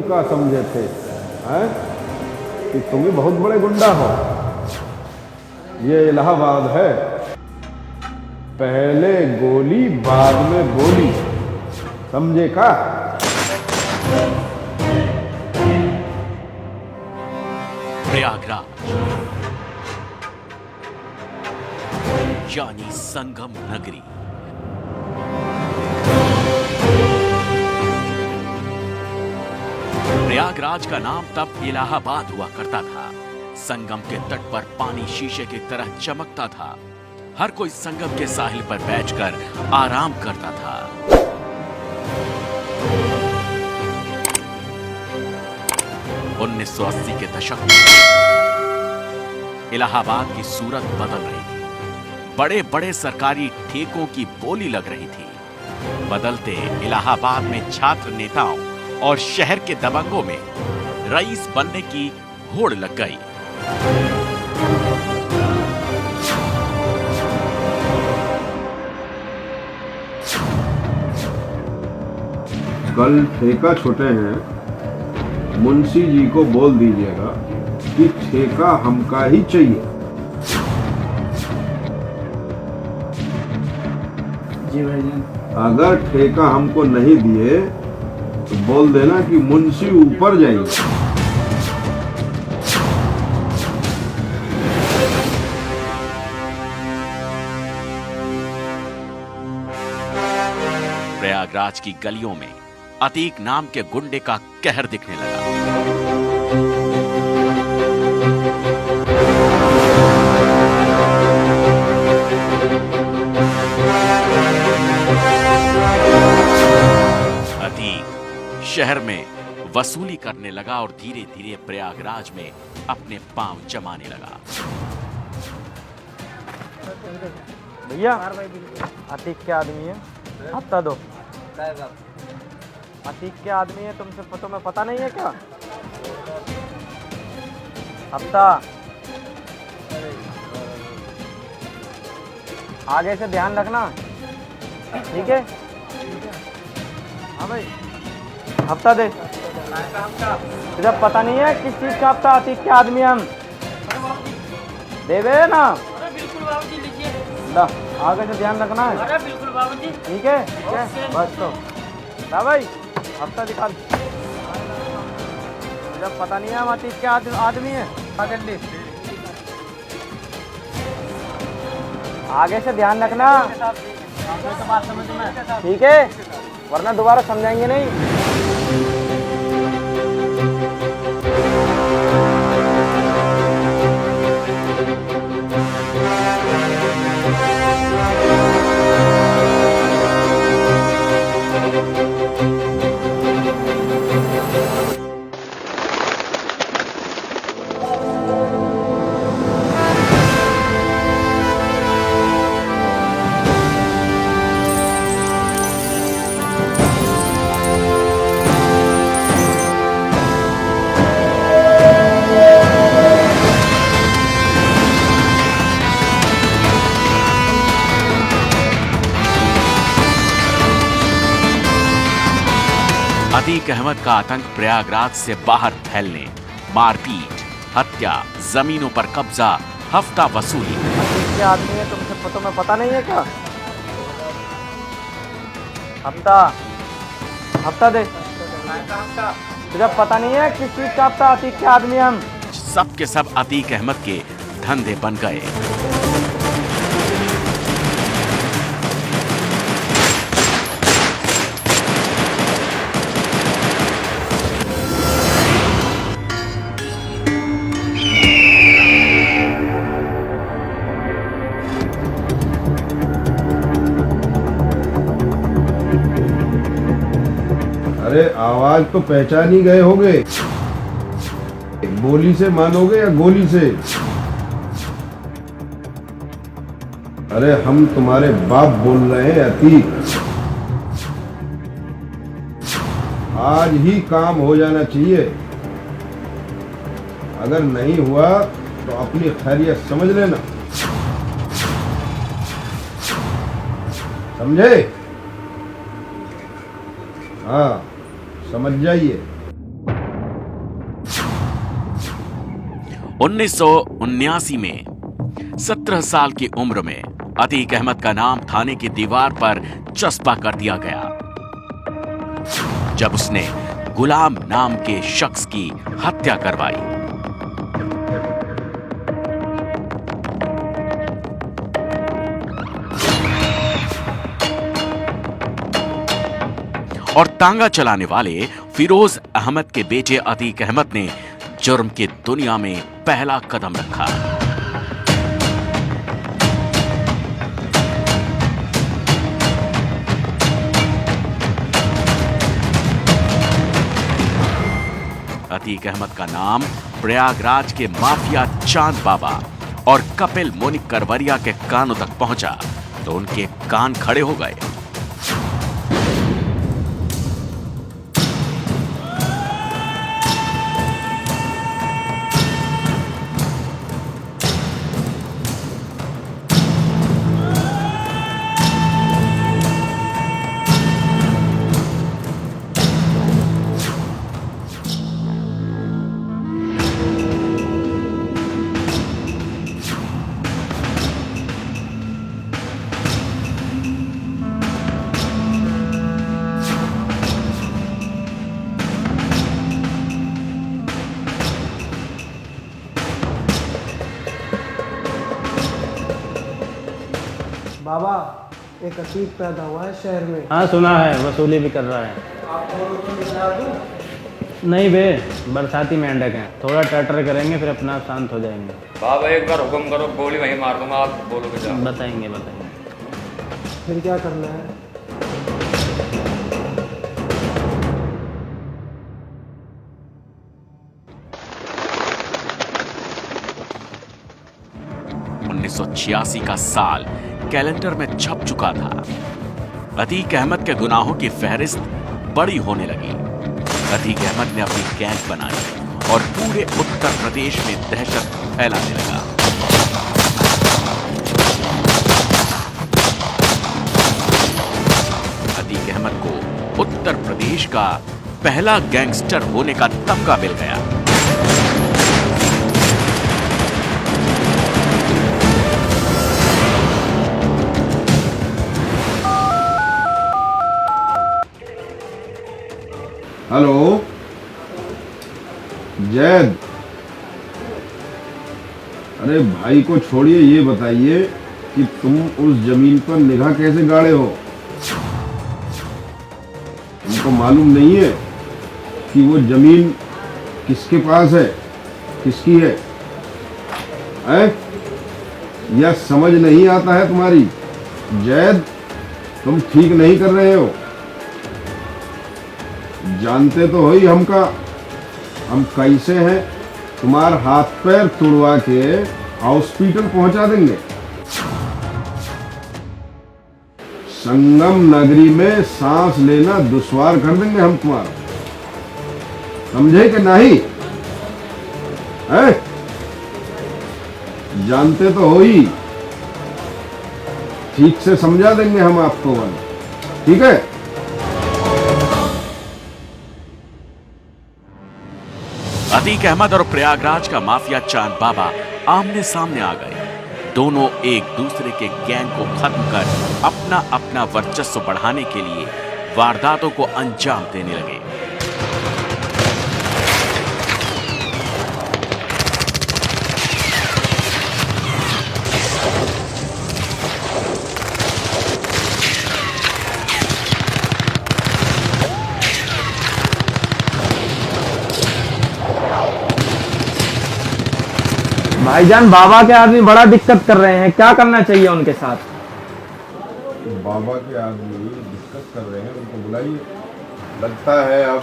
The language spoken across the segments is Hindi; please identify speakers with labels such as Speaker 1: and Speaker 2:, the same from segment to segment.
Speaker 1: का समझे थे हैं कि तुम भी बहुत बड़े गुंडा हो। ये इलाहाबाद है, पहले गोली बाद में बोली, समझे का?
Speaker 2: प्रयागराज यानी संगम नगरी। प्रयागराज का नाम तब इलाहाबाद हुआ करता था। संगम के तट पर पानी शीशे की तरह चमकता था। हर कोई संगम के साहिल पर बैठकर आराम करता था। 1980 के दशक में इलाहाबाद की सूरत बदल रही थी। बड़े बड़े सरकारी ठेकों की बोली लग रही थी। बदलते इलाहाबाद में छात्र नेताओं और शहर के दबंगों में रईस बनने की होड़ लग गई।
Speaker 1: कल ठेका छोटे हैं, मुंशी जी को बोल दीजिएगा कि ठेका हमका ही चाहिए।
Speaker 3: जी भाईजान।
Speaker 1: अगर ठेका हमको नहीं दिए तो बोल देना कि मुंशी ऊपर जाइए।
Speaker 2: प्रयागराज की गलियों में अतीक नाम के गुंडे का कहर दिखने लगा। अतीक शहर में वसूली करने लगा और धीरे धीरे प्रयागराज में अपने पांव जमाने लगा।
Speaker 3: भैया अतीक के आदमी है, हफ्ता दो। अतीक के आदमी है, तुमसे तुम्हें पता नहीं है क्या? हफ्ता आगे से ध्यान रखना, ठीक है? हाँ भाई, हफ्ता दे। तुझे पता नहीं है किस चीज का हफ्ता? अतीक के आदमी हम देवे ना।
Speaker 4: बिल्कुल बाबूजी, लीजिए।
Speaker 3: ला, आगे से ध्यान रखना है।
Speaker 4: अरे बिल्कुल बाबूजी।
Speaker 3: ठीक है, बस तो ला भाई, हफ्ता निकाल। जब पता नहीं है हम अतीक के आदमी है। जल्दी आगे से ध्यान रखना, ठीक है? वरना दोबारा समझाएंगे नहीं।
Speaker 2: अतीक अहमद का आतंक प्रयागराज से बाहर फैलने, मारपीट, हत्या, जमीनों पर कब्जा, हफ्ता वसूली।
Speaker 3: अतीक के आदमी है, तुमसे तुम्हें पता नहीं है क्या? हफ्ता दे। तुझे पता नहीं है किस चीज का हफ्ता? अतीक के आदमी हम
Speaker 2: सब के सब अतीक अहमद के धंधे बन गए।
Speaker 1: अरे आवाज तो पहचान ही गए होगे, बोली से मानोगे या गोली से? अरे हम तुम्हारे बाप बोल रहे हैं अतीक। आज ही काम हो जाना चाहिए, अगर नहीं हुआ तो अपनी खैरियत समझ लेना, समझे? हाँ, समझ जाइए।
Speaker 2: 1979 में 17 साल की उम्र में अतीक अहमद का नाम थाने की दीवार पर चस्पा कर दिया गया जब उसने गुलाम नाम के शख्स की हत्या करवाई। और तांगा चलाने वाले फिरोज अहमद के बेटे अतीक अहमद ने जुर्म की दुनिया में पहला कदम रखा। अतीक अहमद का नाम प्रयागराज के माफिया चांद बाबा और कपिल मोनिक करवरिया के कानों तक पहुंचा तो उनके कान खड़े हो गए।
Speaker 5: बाबा, एक अतीक पैदा हुआ है शहर में।
Speaker 6: हाँ सुना है, वसूली भी कर रहा है।
Speaker 5: आप बोलो तो मिला दूं?
Speaker 6: नहीं बे, बरसाती मेंढक हैं, थोड़ा टटर करेंगे फिर अपना आप शांत हो जाएंगे।
Speaker 7: बाबा एक बार हुक्म करो, गोली वहीं मार दूंगा, आप बोलोगे क्या?
Speaker 6: बताएंगे बताएंगे।
Speaker 5: फिर क्या करना है?
Speaker 2: छियासी का साल कैलेंडर में छप चुका था। अतीक अहमद के गुनाहों की फहरिस्त बड़ी होने लगी। अतीक अहमद ने अपनी गैंग बनाई और पूरे उत्तर प्रदेश में दहशत फैलाने लगा। अतीक अहमद को उत्तर प्रदेश का पहला गैंगस्टर होने का तमगा मिल गया।
Speaker 1: हेलो जैद, अरे भाई को छोड़िए, ये बताइए कि तुम उस जमीन पर निगाह कैसे गाड़े हो? तुमको मालूम नहीं है कि वो जमीन किसके पास है, किसकी है? या समझ नहीं आता है तुम्हारी? जैद, तुम ठीक नहीं कर रहे हो। जानते तो हो ही हमका, हम कैसे हैं। तुम्हार हाथ पैर तुड़वा के हॉस्पिटल पहुंचा देंगे। संगम नगरी में सांस लेना दुश्वार कर देंगे हम तुम्हारा। समझे कि नहीं? है? जानते तो हो ही, ठीक से समझा देंगे हम आपको। ठीक है?
Speaker 2: अतीक अहमद और प्रयागराज का माफिया चांद बाबा आमने सामने आ गए। दोनों एक दूसरे के गैंग को खत्म कर अपना अपना वर्चस्व बढ़ाने के लिए वारदातों को अंजाम देने लगे।
Speaker 3: भाईजान, बाबा के आदमी बड़ा दिक्कत कर रहे हैं, क्या करना चाहिए उनके साथ?
Speaker 1: बाबा के आदमी दिक्कत कर रहे हैं, उनको बुलाइए। लगता है अब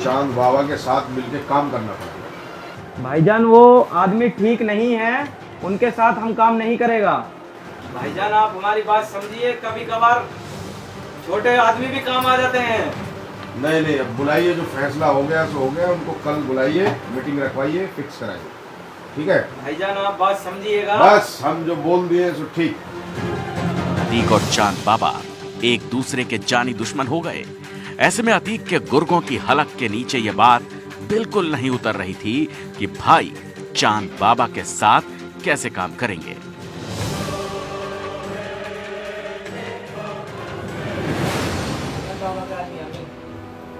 Speaker 1: चांद बाबा के साथ मिलकर काम करना पड़ेगा।
Speaker 3: भाईजान, वो आदमी ठीक नहीं है, उनके साथ हम काम नहीं करेगा। भाईजान, आप हमारी बात समझिए, कभी कभार छोटे आदमी भी काम आ जाते हैं।
Speaker 1: नहीं नहीं, अब बुलाइए, जो फैसला हो गया सो हो गया। उनको कल बुलाइए, मीटिंग रखवाइए, फिक्स कराइए। ठीक है
Speaker 3: भाईजान, आप बात समझिएगा।
Speaker 1: बस हम जो बोल दिए सो ठीक।
Speaker 2: अतीक और चांद बाबा एक दूसरे के जानी दुश्मन हो गए। ऐसे में अतीक के गुर्गों की हलक के नीचे यह बात बिल्कुल नहीं उतर रही थी कि भाई चांद बाबा के साथ कैसे काम करेंगे।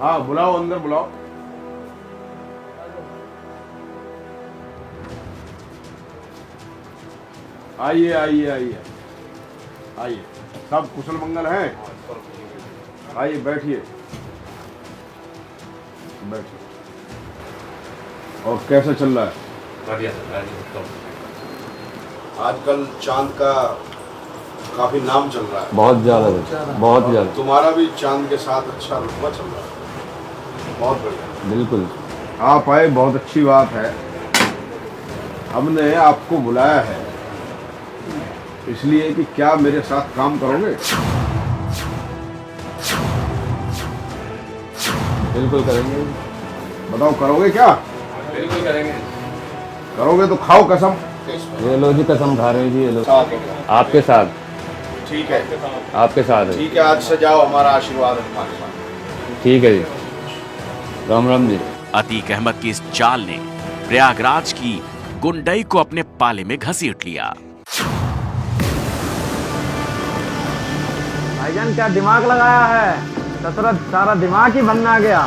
Speaker 1: हाँ बुलाओ, अंदर बुलाओ। आइए आइए आइए आइए, सब कुशल मंगल हैं? आइए बैठिए बैठिए। और कैसा चल रहा है? आजकल चांद का काफी नाम चल रहा है।
Speaker 6: बहुत ज़्यादा, बहुत ज़्यादा।
Speaker 1: तुम्हारा भी चांद के साथ अच्छा रुतबा चल रहा है। बहुत बढ़िया।
Speaker 6: बिल्कुल।
Speaker 1: आप आए, बहुत अच्छी बात है। हमने आपको बुलाया है इसलिए कि क्या मेरे साथ काम करोगे?
Speaker 6: बिल्कुल करेंगे।
Speaker 1: बताओ करोगे क्या?
Speaker 7: बिल्कुल करेंगे।
Speaker 1: करोगे तो खाओ कसम।
Speaker 6: ये लो जी, कसम खा रहे हैं जी, ये लो।
Speaker 1: साथ हो।
Speaker 6: आपके साथ,
Speaker 1: ठीक है,
Speaker 6: आपके साथ है।
Speaker 1: ठीक है, आज से जाओ, हमारा आशीर्वाद है तुम्हारे साथ।
Speaker 6: ठीक है जी, राम राम जी।
Speaker 2: अतीक अहमद की इस चाल ने प्रयागराज की गुंडई को अपने पाले में घसीट लिया।
Speaker 3: भाईजान क्या दिमाग लगाया है, दशरथ सारा दिमाग ही बनना गया।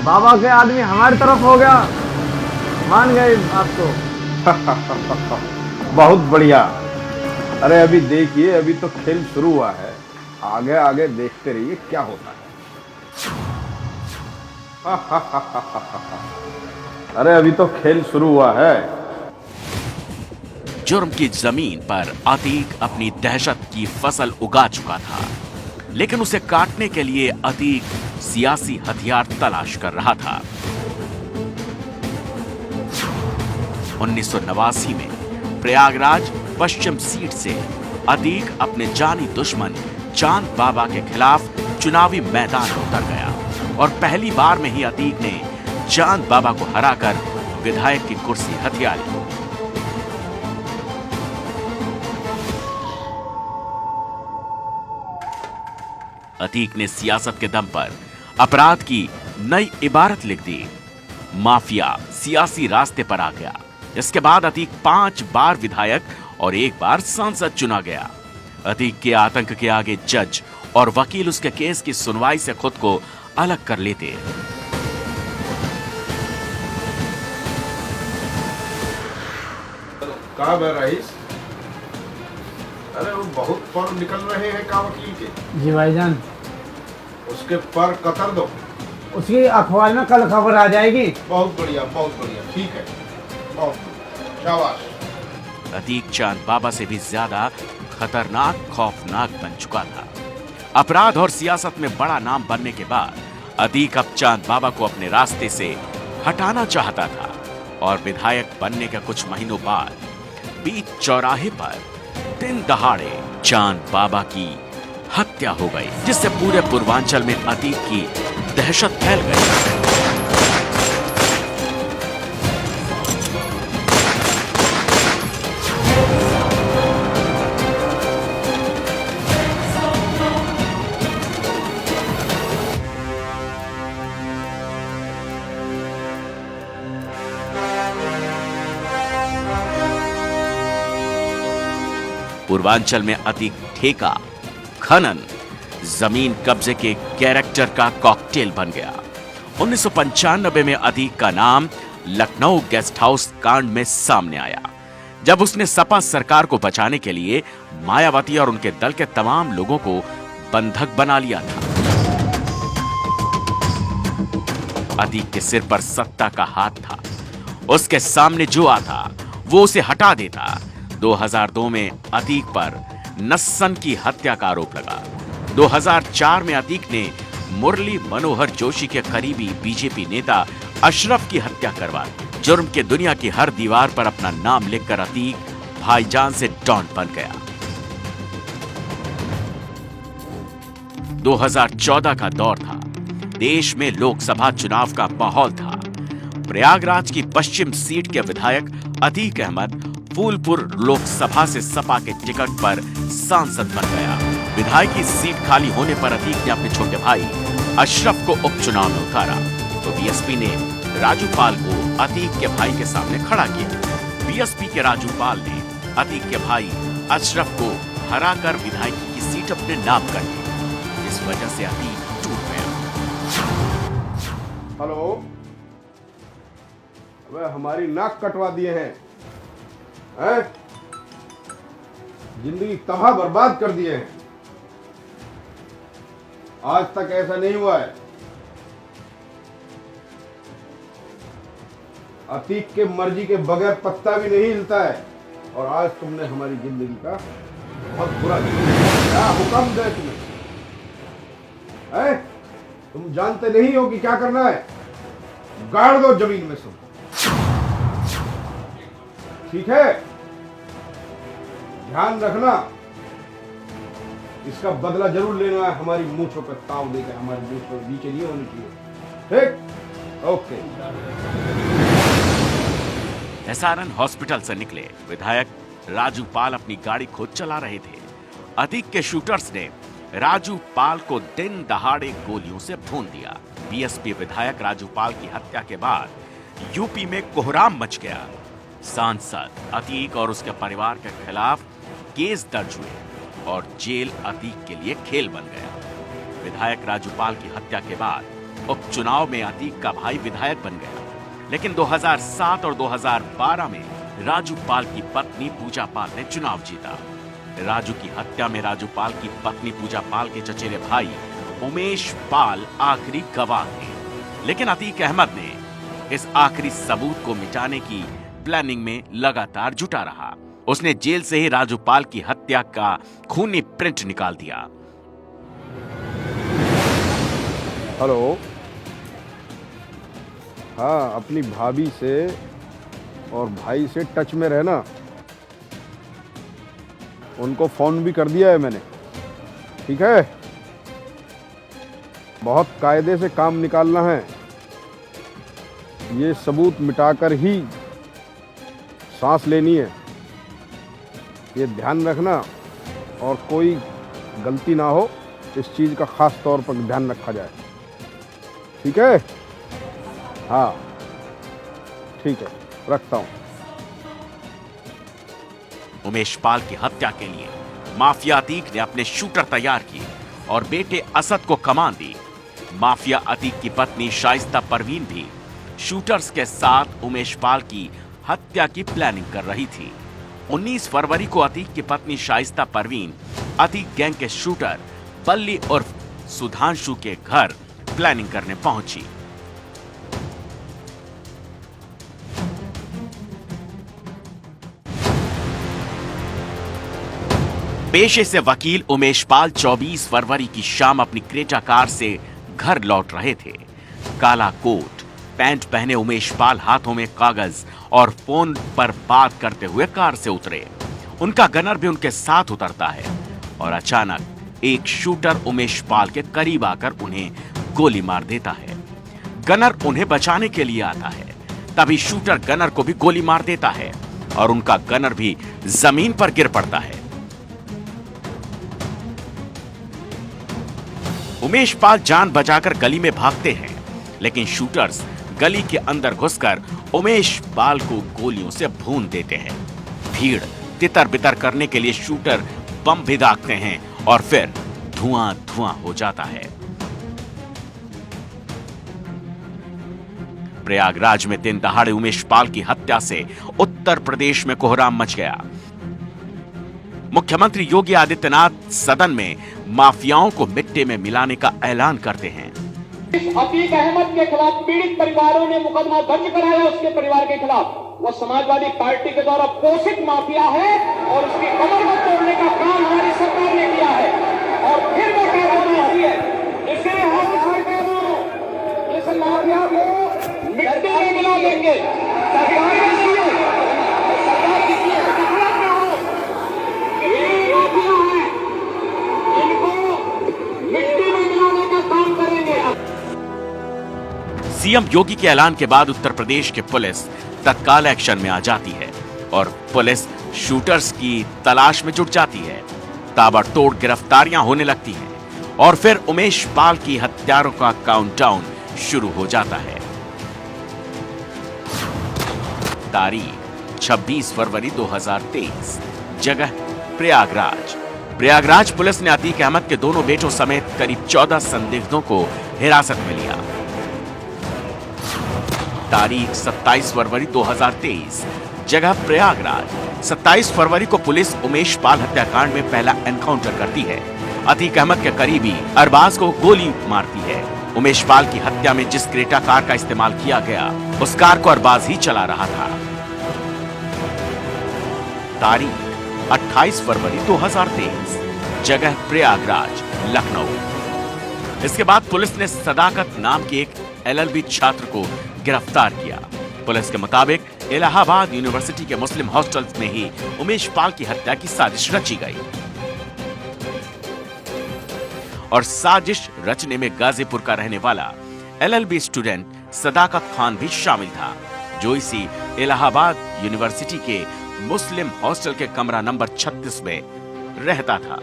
Speaker 3: बाबा के आदमी हमारी तरफ हो गया, मान गए आपको।
Speaker 1: बहुत बढ़िया। अरे अभी देखिए, अभी तो खेल शुरू हुआ है, आगे आगे देखते रहिए क्या होता है। अरे अभी तो खेल शुरू हुआ है।
Speaker 2: जुर्म की जमीन पर अतीक अपनी दहशत की फसल उगा चुका था, लेकिन उसे काटने के लिए अतीक सियासी हथियार तलाश कर रहा था। 1989 में प्रयागराज पश्चिम सीट से अतीक अपने जानी दुश्मन चांद बाबा के खिलाफ चुनावी मैदान में उतर गया और पहली बार में ही अतीक ने चांद बाबा को हराकर विधायक की कुर्सी हथिया ली। अतीक ने सियासत के दम पर अपराध की नई इबारत लिख दी। माफिया सियासी रास्ते पर आ गया। इसके बाद अतीक 5 बार विधायक और 1 बार सांसद चुना गया। अतीक के आतंक के आगे जज और वकील उसके केस की सुनवाई से खुद को अलग कर लेते।
Speaker 1: कहा बे रईस? अरे वो बहुत पर निकल रहे हैं का वकील के।
Speaker 5: जी भाईजान,
Speaker 1: उसके पर कतर दो।
Speaker 5: उसकी अखबार में कल खबर आ जाएगी।
Speaker 1: बहुत बढ़िया, बहुत बढ़िया, ठीक है, बहुत बढ़िया, शाबाश।
Speaker 2: अतीक चांद बाबा से भी ज्यादा खतरनाक, खौफनाक बन चुका था। अपराध और सियासत में बड़ा नाम बनने के बाद अतीक अब चांद बाबा को अपने रास्ते से हटाना चाहता था और विधायक बनने के कुछ महीनों बाद बीच चौराहे पर दिन दहाड़े चांद बाबा की हत्या हो गई, जिससे पूरे पूर्वांचल में अतीक की दहशत फैल गई। पूर्वांचल में अतीक ठेका, खनन, जमीन कब्जे के कैरेक्टर का कॉकटेल बन गया। 1995 में अतीक का नाम लखनऊ गेस्ट हाउस कांड में सामने आया, जब उसने सपा सरकार को बचाने के लिए मायावती और उनके दल के तमाम लोगों को बंधक बना लिया था। अतीक के सिर पर सत्ता का हाथ था, उसके सामने जो आता वो उसे हटा देता। 2002 में अतीक पर नस्सन की हत्या का आरोप लगा। 2004 में अतीक ने मुरली मनोहर जोशी के करीबी बीजेपी नेता अशरफ की हत्या करवा दी। जुर्म के दुनिया की हर दीवार पर अपना नाम लिखकर अतीक भाईजान से डॉन बन गया। 2014 का दौर था। देश में लोकसभा चुनाव का माहौल था। प्रयागराज की पश्चिम सीट के विधायक अतीक अहमद फूलपुर लोकसभा से सपा के टिकट पर सांसद बन गया। विधायक की सीट खाली होने पर अतीक ने अपने छोटे भाई अशरफ को उपचुनाव में उतारा, तो बीएसपी ने राजू पाल को अतीक के भाई के सामने खड़ा किया। बीएसपी के राजू पाल ने अतीक के भाई अशरफ को हराकर विधायकी की सीट अपने नाम कर ली। इस वजह से अतीक टूट गया।
Speaker 1: हेलो, अबे हमारी नाक कटवा दिए हैं, जिंदगी तबाह बर्बाद कर दिए हैं। आज तक ऐसा नहीं हुआ है। अतीक के मर्जी के बगैर पत्ता भी नहीं हिलता है, और आज तुमने हमारी जिंदगी का बहुत बुरा किया। क्या हुक्म दे तुम्हें? तुम जानते नहीं हो कि क्या करना है? गाड़ दो जमीन में सब, ठीक है? ध्यान रखना, इसका बदला जरूर लेना है। हमारी मूंछों पर ताव देकर हमारी मूंछों नीचे नहीं होनी चाहिए, ठीक? ओके।
Speaker 2: एसआरएन हॉस्पिटल से निकले विधायक राजू पाल अपनी गाड़ी खुद चला रहे थे। अतीक के शूटर्स ने राजू पाल को दिन दहाड़े गोलियों से भून दिया। बीएसपी विधायक राजू पाल की हत्या के बाद यूपी में कोहराम मच गया। सांसद अतीक और उसके परिवार के खिलाफ केस दर्ज हुए और जेल अतीक के लिए खेल बन गया। विधायक राजू पाल की हत्या के बाद उपचुनाव में अतीक का भाई विधायक बन गया, लेकिन 2007 और 2012 में राजू पाल की पत्नी पूजा पाल ने चुनाव जीता। राजू की हत्या में राजू पाल की पत्नी पूजा पाल के चचेरे भाई उमेश पाल आखिरी गवाह थे, लेकिन अतीक अहमद ने इस आखिरी सबूत को मिटाने की प्लानिंग में लगातार जुटा रहा। उसने जेल से ही राजू पाल की हत्या का खूनी प्रिंट निकाल दिया।
Speaker 1: हेलो, हाँ, अपनी भाभी से और भाई से टच में रहना। उनको फोन भी कर दिया है मैंने, ठीक है? बहुत कायदे से काम निकालना है। ये सबूत मिटाकर ही सांस लेनी है, ये ध्यान रखना, और कोई गलती ना हो, इस चीज का खास तौर पर ध्यान रखा जाए, ठीक है? हाँ, ठीक है, रखता हूं।
Speaker 2: उमेश पाल की हत्या के लिए माफिया अतीक ने अपने शूटर तैयार किए और बेटे असद को कमान दी। माफिया अतीक की पत्नी शाइस्ता परवीन भी शूटर्स के साथ उमेश पाल की हत्या की प्लानिंग कर रही थी। 19 फरवरी को अतीक की पत्नी शाइस्ता परवीन अतीक गैंग के शूटर बल्ली उर्फ सुधांशु के घर प्लानिंग करने पहुंची। पेशे से वकील उमेश पाल 24 फरवरी की शाम अपनी क्रेटा कार से घर लौट रहे थे। काला कोट पैंट पहने उमेश पाल हाथों में कागज और फोन पर बात करते हुए कार से उतरे। उनका गनर भी उनके साथ उतरता है और अचानक एक शूटर उमेश पाल के करीब आकर उन्हें गोली मार देता है। गनर उन्हें बचाने के लिए आता है, तभी शूटर गनर को भी गोली मार देता है और उनका गनर भी जमीन पर गिर पड़ता है। उमेश पाल जान बचाकर गली में भागते हैं, लेकिन शूटर्स गली के अंदर घुसकर उमेश पाल को गोलियों से भून देते हैं। भीड़ तितर बितर करने के लिए शूटर बम भी दागते हैं और फिर धुआं धुआं हो जाता है। प्रयागराज में दिन दहाड़े उमेश पाल की हत्या से उत्तर प्रदेश में कोहराम मच गया। मुख्यमंत्री योगी आदित्यनाथ सदन में माफियाओं को मिट्टी में मिलाने का ऐलान करते हैं।
Speaker 8: अतीक अहमद के खिलाफ पीड़ित परिवारों ने मुकदमा दर्ज कराया, उसके परिवार के खिलाफ। वो समाजवादी पार्टी के द्वारा पोषित माफिया है और उसकी कमर को तोड़ने का काम हमारी सरकार ने किया है और फिर वो कार्रवाई हुई है। इसे हम सरकारों इस माफिया को मिट्टी में मिला देंगे। सरकार
Speaker 2: सीएम योगी के ऐलान के बाद उत्तर प्रदेश की पुलिस तत्काल एक्शन में आ जाती है और पुलिस शूटर्स की तलाश में जुट जाती है। ताबड़तोड़ गिरफ्तारियां होने लगती हैं और फिर उमेश पाल की हत्यारों का काउंटडाउन शुरू हो जाता है। तारीख 26 फरवरी 2023, जगह प्रयागराज। प्रयागराज पुलिस ने अतीक अहमद के दोनों बेटों समेत करीब 14 संदिग्धों को हिरासत में लिया। तारीख 27 फरवरी 2023, जगह प्रयागराज। 27 फरवरी को पुलिस उमेश पाल हत्याकांड में पहला एनकाउंटर करती है। अतीक अहमद के करीबी अरबाज को गोली मारती है। उमेश पाल की हत्या में जिस क्रेटा कार का इस्तेमाल किया गया, उस कार को अरबाज ही चला रहा था। तारीख 28 फरवरी 2023, जगह प्रयागराज, लखनऊ। इसके बाद पुलिस ने सदाकत नाम के एक LLB छात्र को गिरफ्तार किया। पुलिस के मुताबिक इलाहाबाद यूनिवर्सिटी के मुस्लिम हॉस्टल्स में ही उमेश पाल की हत्या की साजिश रची गई और साजिश रचने में गाजीपुर का रहने वाला LLB स्टूडेंट सदाकत खान भी शामिल था, जो इसी इलाहाबाद यूनिवर्सिटी के मुस्लिम हॉस्टल के कमरा नंबर 36 में रहता था।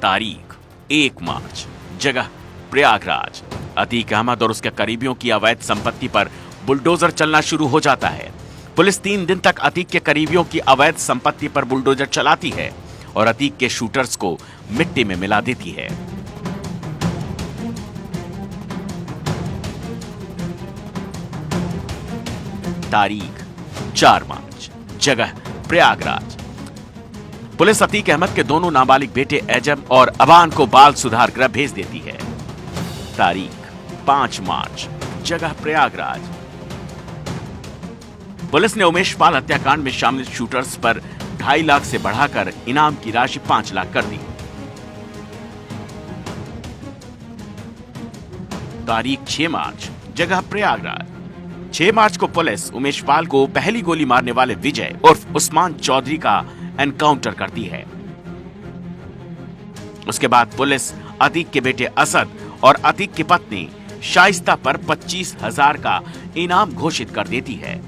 Speaker 2: तारीख 1 मार्च, जगह प्रयागराज। अतीक अहमद और उसके करीबियों की अवैध संपत्ति पर बुलडोजर चलना शुरू हो जाता है। पुलिस 3 दिन तक अतीक के करीबियों की अवैध संपत्ति पर बुलडोजर चलाती है और अतीक के शूटर्स को मिट्टी में मिला देती है। तारीख 4 मार्च, जगह प्रयागराज। पुलिस अतीक अहमद के दोनों नाबालिग बेटे एजम और अबान को बाल सुधार गृह भेज देती है। तारीख 5 मार्च, जगह प्रयागराज। पुलिस ने उमेश पाल हत्याकांड में शामिल शूटर्स पर 2.5 लाख से बढ़ाकर इनाम की राशि 5 लाख कर दी। तारीख 6 मार्च, जगह प्रयागराज। 6 मार्च को पुलिस उमेश पाल को पहली गोली मारने वाले विजय उर्फ उस्मान चौधरी का एनकाउंटर करती है। उसके बाद पुलिस अतीक के बेटे असद और अतीक की पत्नी शाइस्ता पर 25,000 का इनाम घोषित कर देती है।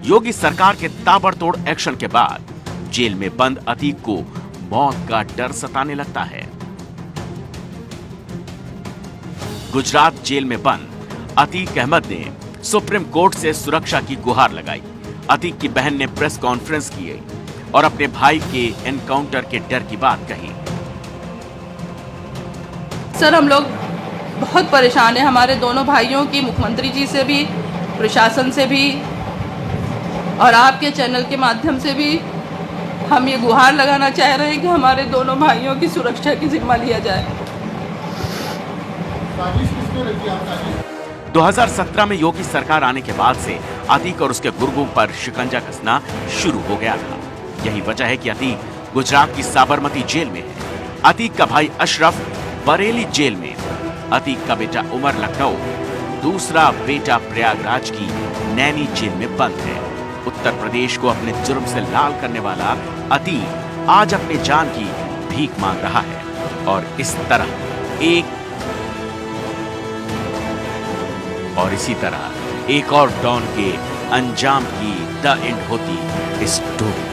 Speaker 2: योगी सरकार के ताबड़तोड़ एक्शन के बाद जेल में बंद अतीक को मौत का डर सताने लगता है। गुजरात जेल में बंद अतीक अहमद ने सुप्रीम कोर्ट से सुरक्षा की गुहार लगाई। अतीक की बहन ने प्रेस कॉन्फ्रेंस की और अपने भाई के एनकाउंटर के डर की बात कही।
Speaker 9: सर, हम लोग बहुत परेशान हैं, हमारे दोनों भाइयों की, मुख्यमंत्री जी से भी, प्रशासन से भी और आपके चैनल के माध्यम से भी हम ये गुहार लगाना चाह रहे हैं कि हमारे दोनों भाइयों की सुरक्षा की जिम्मा लिया जाए।
Speaker 2: 2017 में योगी सरकार आने के बाद से अतीक और उसके गुर्गों पर शिकंजा कसना शुरू हो गया था। यही वजह है कि अतीक गुजरात की साबरमती जेल में है, अतीक का भाई अशरफ बरेली जेल में, अतीक का बेटा उमर लखनऊ, दूसरा बेटा प्रयागराज की नैनी जेल में बंद है। उत्तर प्रदेश को अपने जुर्म से लाल करने वाला अतीक आज अपने जान की भीख मांग रहा है और इसी तरह एक और डॉन के अंजाम की द एंड होती इस स्टोरी।